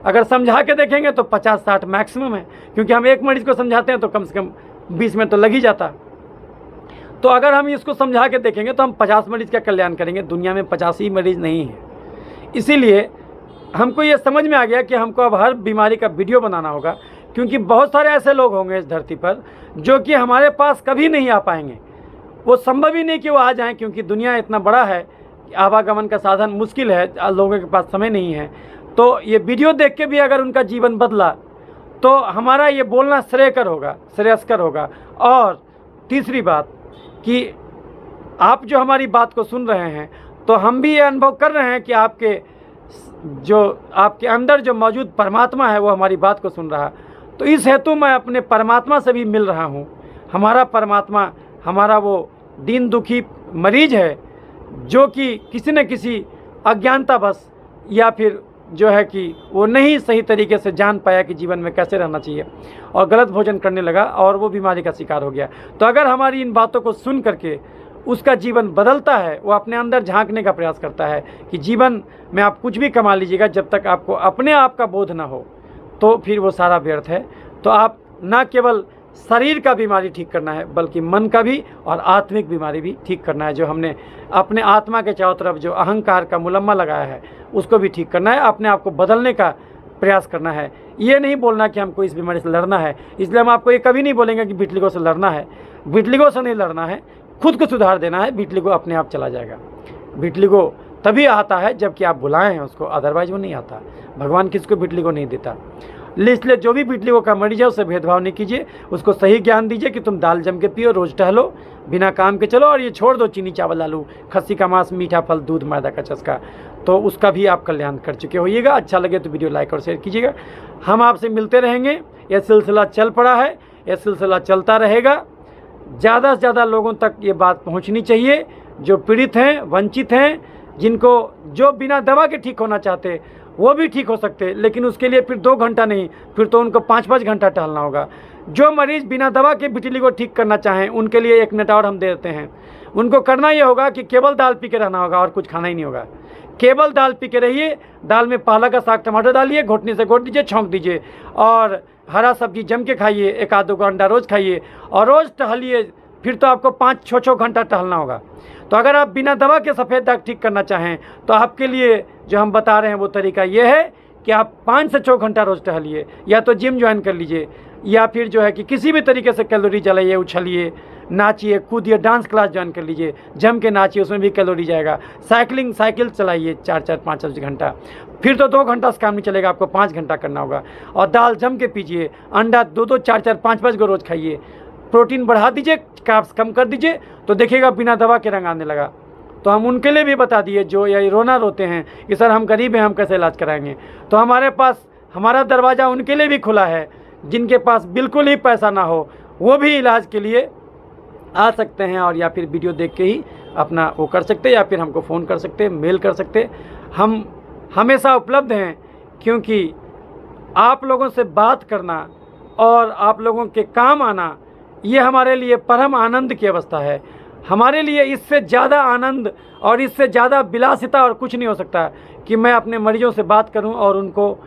अगर समझा के देखेंगे तो 50-60 मैक्सिमम है, क्योंकि हम एक मरीज़ को समझाते हैं तो कम से कम 20 मिनट तो लग ही जाता। तो अगर हम इसको समझा के देखेंगे तो हम 50 मरीज़ का कल्याण करेंगे। दुनिया में 50 ही मरीज़ नहीं है। इसीलिए हमको ये समझ में आ गया कि हमको अब हर बीमारी का वीडियो बनाना होगा, क्योंकि बहुत सारे ऐसे लोग होंगे इस धरती पर जो कि हमारे पास कभी नहीं आ पाएंगे। वो संभव ही नहीं कि वो आ जाएं, क्योंकि दुनिया इतना बड़ा है कि आवागमन का साधन मुश्किल है, लोगों के पास समय नहीं है। तो ये वीडियो देख के भी अगर उनका जीवन बदला तो हमारा ये बोलना श्रेयस्कर होगा। और तीसरी बात कि आप जो हमारी बात को सुन रहे हैं तो हम भी ये अनुभव कर रहे हैं कि आपके अंदर जो मौजूद परमात्मा है वो हमारी बात को सुन रहा है। तो इस हेतु मैं अपने परमात्मा से भी मिल रहा हूँ। हमारा परमात्मा हमारा वो दीन दुखी मरीज है जो कि किसी न किसी अज्ञानतावश या फिर जो है कि वो नहीं सही तरीके से जान पाया कि जीवन में कैसे रहना चाहिए और गलत भोजन करने लगा और वो बीमारी का शिकार हो गया। तो अगर हमारी इन बातों को सुन करके उसका जीवन बदलता है, वो अपने अंदर झांकने का प्रयास करता है कि जीवन में आप कुछ भी कमा लीजिएगा, जब तक आपको अपने आप का बोध ना हो तो फिर वो सारा व्यर्थ है। तो आप ना केवल शरीर का बीमारी ठीक करना है बल्कि मन का भी और आत्मिक बीमारी भी ठीक करना है। जो हमने अपने आत्मा के चारों तरफ जो अहंकार का मुलम्मा लगाया है उसको भी ठीक करना है, अपने आप को बदलने का प्रयास करना है। ये नहीं बोलना कि हमको इस बीमारी से लड़ना है। इसलिए हम आपको ये कभी नहीं बोलेंगे कि विटिलिगो से लड़ना है। विटिलिगो से नहीं लड़ना है, खुद को सुधार देना है। विटिलिगो अपने आप चला जाएगा। विटिलिगो तभी आता है जबकि आप बुलाएं हैं उसको, अदरवाइज वो नहीं आता। भगवान किसको विटिलिगो नहीं देता। इसलिए जो भी विटिलिगो का मरीज है उससे भेदभाव नहीं कीजिए, उसको सही ज्ञान दीजिए कि तुम दाल जम के पियो, रोज़ टहलो, बिना काम के चलो और ये छोड़ दो चीनी चावल आलू, खस्सी का मांस, मीठा फल, दूध, मैदा का चस्का। तो उसका भी आप कल्याण कर चुके होइएगा। अच्छा लगे तो वीडियो लाइक और शेयर कीजिएगा। हम आपसे मिलते रहेंगे। यह सिलसिला चल पड़ा है, यह सिलसिला चलता रहेगा। ज़्यादा से ज़्यादा लोगों तक ये बात पहुंचनी चाहिए जो पीड़ित हैं, वंचित हैं, जिनको जो बिना दवा के ठीक होना चाहते वो भी ठीक हो सकते, लेकिन उसके लिए फिर 2 घंटा नहीं, फिर तो उनको 5-5 घंटा टहलना होगा। जो मरीज़ बिना दवा के विटिलिगो ठीक करना चाहें उनके लिए 1 मिनट और हम दे देते हैं। उनको करना ये होगा कि केवल दाल पी के रहना होगा और कुछ खाना ही नहीं होगा। केवल दाल पी के रहिए। दाल में पालक का साग टमाटर डालिए, घोटने से घोट दीजिए, छौंक दीजिए और हरा सब्जी जम के खाइए। 1-2 अंडा रोज़ खाइए और रोज़ टहलिए। फिर तो आपको 5-6 घंटा टहलना होगा। तो अगर आप बिना दवा के सफ़ेद दाग ठीक करना चाहें तो आपके लिए जो हम बता रहे हैं वो तरीका ये है कि आप 5 से 6 घंटा रोज़ टहलिए, या तो जिम ज्वाइन कर लीजिए, या फिर जो है कि किसी भी तरीके से कैलोरी जलाइए, उछलिए, नाचिए, कूदिए, डांस क्लास ज्वाइन कर लीजिए, जम के नाचिए, उसमें भी कैलोरी जाएगा। साइकिल चलाइए 4-4, 5-5 घंटा। फिर तो 2 घंटा से काम नहीं चलेगा, आपको 5 घंटा करना होगा। और दाल जम के पीजिए, अंडा 2-2, 4-4, 5-5 को रोज़ खाइए। प्रोटीन बढ़ा दीजिए, कार्ब्स कम कर दीजिए, तो देखिएगा बिना दवा के रंग आने लगा। तो हम उनके लिए भी बता दिए जो ये रोना रोते हैं कि सर हम गरीब हैं, हम कैसे इलाज कराएंगे। तो हमारे पास हमारा दरवाज़ा उनके लिए भी खुला है जिनके पास बिल्कुल ही पैसा ना हो वो भी इलाज के लिए आ सकते हैं, और या फिर वीडियो देख के ही अपना वो कर सकते हैं, या फिर हमको फ़ोन कर सकते हैं, मेल कर सकते हैं। हम हमेशा उपलब्ध हैं, क्योंकि आप लोगों से बात करना और आप लोगों के काम आना ये हमारे लिए परम आनंद की अवस्था है। हमारे लिए इससे ज़्यादा आनंद और इससे ज़्यादा विलासिता और कुछ नहीं हो सकता कि मैं अपने मरीजों से बात करूं और उनको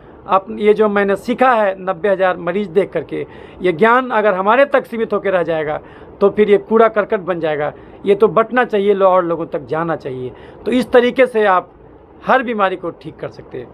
ये जो मैंने सीखा है 90,000 मरीज देख करके, ये ज्ञान अगर हमारे तक सीमित होकर रह जाएगा तो फिर ये कूड़ा करकट बन जाएगा। ये तो बंटना चाहिए, और लोगों तक जाना चाहिए। तो इस तरीके से आप हर बीमारी को ठीक कर सकते हैं।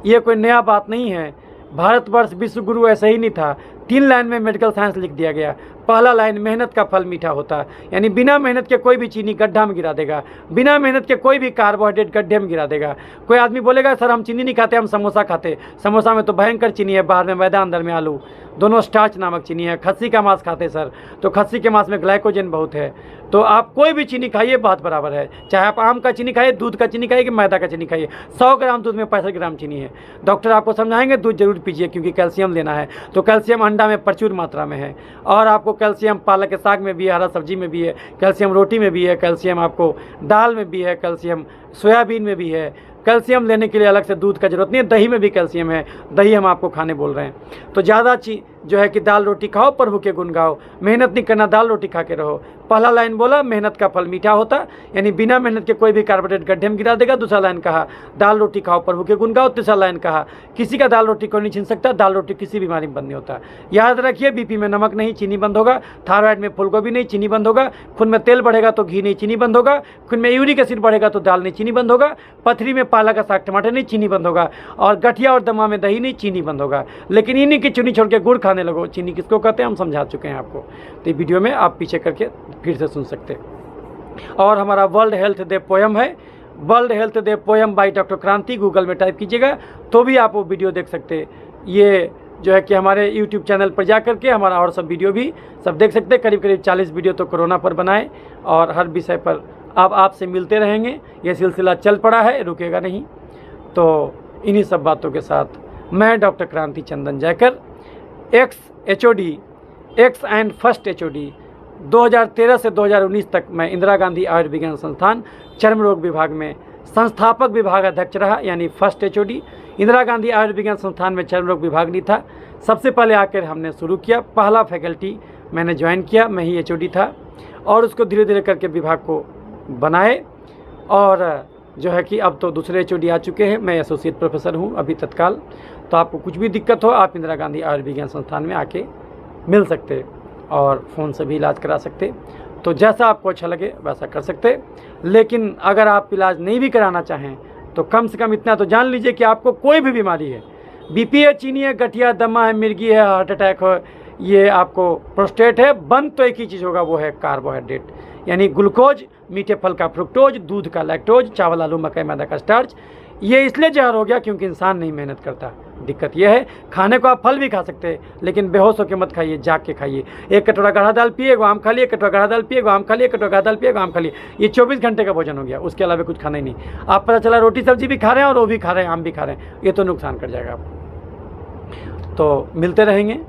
ये कोई नया बात नहीं है। भारतवर्ष विश्व गुरु ऐसा ही नहीं था। 3 लाइन में मेडिकल साइंस लिख दिया गया। पहला लाइन, मेहनत का फल मीठा होता है, यानी बिना मेहनत के कोई भी चीनी गड्ढा में गिरा देगा, बिना मेहनत के कोई भी कार्बोहाइड्रेट गड्ढे में गिरा देगा। कोई आदमी बोलेगा सर हम चीनी नहीं खाते, हम समोसा खाते। समोसा में तो भयंकर चीनी है, बाहर में मैदा अंदर में आलू, दोनों स्टार्च नामक चीनी है। खस्सी का मांस खाते सर, तो खस्सी के मांस में ग्लाइकोजन बहुत है। तो आप कोई भी चीनी खाइए, बात बराबर है। चाहे आप आम का चीनी खाइए, दूध का चीनी खाइए कि मैदा का चीनी खाइए। 100 ग्राम दूध में 65 ग्राम चीनी है। डॉक्टर आपको समझाएंगे दूध जरूर पीजिए, क्योंकि कैल्शियम लेना है। तो कैल्शियम अंडा में प्रचुर मात्रा में है, और आपको कैल्शियम पालक के साग में भी है, हरा सब्जी में भी है, कैल्शियम रोटी में भी है, कैल्शियम आपको दाल में भी है, कैल्शियम सोयाबीन में भी है। कैल्शियम लेने के लिए अलग से दूध का जरूरत नहीं है। दही में भी कैल्शियम है, दही हम आपको खाने बोल रहे हैं। तो ज़्यादा जो है कि दाल रोटी खाओ, प्रभु के गुण गाओ। मेहनत नहीं करना, दाल रोटी खा के रहो। पहला लाइन बोला मेहनत का फल मीठा होता, यानी बिना मेहनत के कोई भी कार्बोहाइड्रेट गड्ढे में गिरा देगा। दूसरा लाइन कहा दाल रोटी खाओ, प्रभु के गुण गाओ। तीसरा लाइन कहा किसी का दाल रोटी को नहीं छीन सकता, दाल रोटी किसी बीमारी में बंद नहीं होता। याद रखिए, बीपी में नमक नहीं, चीनी बंद होगा। थायराइड में फूलगोभी नहीं, चीनी बंद होगा। खून में तेल बढ़ेगा तो घी नहीं, चीनी बंद होगा। खून में यूरिक एसिड बढ़ेगा तो दाल नहीं, चीनी बंद होगा। पथरी में पालक का साग टमाटर नहीं, चीनी बंद होगा। और गठिया और दमा में दही नहीं, चीनी बंद होगा। लेकिन इन्हीं की चुनी छोड़ के गुड़ खाने लगो। चीनी किसको कहते हैं हम समझा चुके हैं आपको, तो वीडियो में आप पीछे करके फिर से सुन सकते हैं। और हमारा वर्ल्ड हेल्थ डे पोयम है, world health day poem by doctor क्रांति, गूगल में टाइप कीजिएगा तो भी आप वो वीडियो देख सकते हैं। ये जो है कि हमारे यूट्यूब चैनल पर जा करके हमारा और सब वीडियो भी सब देख सकते हैं। करीब करीब 40 वीडियो तो कोरोना पर बनाए, और हर विषय पर अब आपसे मिलते रहेंगे। ये सिलसिला चल पड़ा है, रुकेगा नहीं। तो इन्हीं सब बातों के साथ मैं doctor Kranti Chandan Jaykar, ex HOD, ex and first HOD, 2013 से 2019 तक मैं इंदिरा गांधी आयुर्विज्ञान संस्थान चर्म रोग विभाग में संस्थापक विभाग अध्यक्ष रहा, यानी फर्स्ट HOD। इंदिरा गांधी आयुर्विज्ञान संस्थान में चर्म रोग विभाग नहीं था, सबसे पहले आकर हमने शुरू किया। पहला फैकल्टी मैंने ज्वाइन किया, मैं ही HOD था, और उसको धीरे धीरे करके विभाग को बनाए। और जो है कि अब तो दूसरे HOD आ चुके हैं। मैं एसोसिएट प्रोफेसर हूँ अभी तत्काल। तो आपको कुछ भी दिक्कत हो, आप इंदिरा गांधी आयुर्विज्ञान संस्थान में आके मिल सकते और फ़ोन से भी इलाज करा सकते। तो जैसा आपको अच्छा लगे वैसा कर सकते। लेकिन अगर आप इलाज नहीं भी कराना चाहें तो कम से कम इतना तो जान लीजिए कि आपको कोई भी बीमारी है, BP है, चीनी है, गठिया, दमा है, मिर्गी है, हार्ट अटैक हो, ये आपको प्रोस्टेट है, बंद तो एक ही चीज़ होगा, वो है कार्बोहाइड्रेट, यानी ग्लूकोज, मीठे फल का फ्रुक्टोज, दूध का लैक्टोज, चावल आलू मकई मैदा का स्टार्च। ये इसलिए जहर हो गया क्योंकि इंसान नहीं मेहनत करता। दिक्कत यह है, खाने को आप फल भी खा सकते हैं, लेकिन बेहोश होकर मत खाइए, जाग के खाइए। 1 कटोरा गाढ़ा दाल पिए, आम खा लिए, 1 कटोरा गाढ़ा दाल पिए, आम खा लिए, 1 कटोरा गाढ़ा दाल पिए, आम खा लिए। ये 24 घंटे का भोजन हो गया, उसके अलावा कुछ खाना ही नहीं। आप पता चला रोटी सब्जी भी खा रहे हैं और वो भी खा रहे हैं, आम भी खा रहे हैं, ये तो नुकसान कर जाएगा आपको। तो मिलते रहेंगे।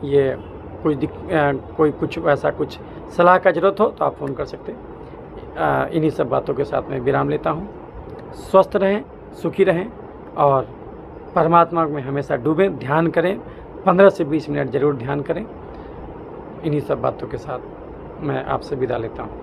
ये कोई कुछ ऐसा कुछ सलाह का ज़रूरत हो तो आप फ़ोन कर सकते हैं। इन्हीं सब बातों के साथ मैं विराम लेता हूँ। स्वस्थ रहें, सुखी रहें, और परमात्मा में हमेशा डूबें, ध्यान करें, 15 से 20 मिनट ज़रूर ध्यान करें। इन्हीं सब बातों के साथ मैं आपसे विदा लेता हूँ।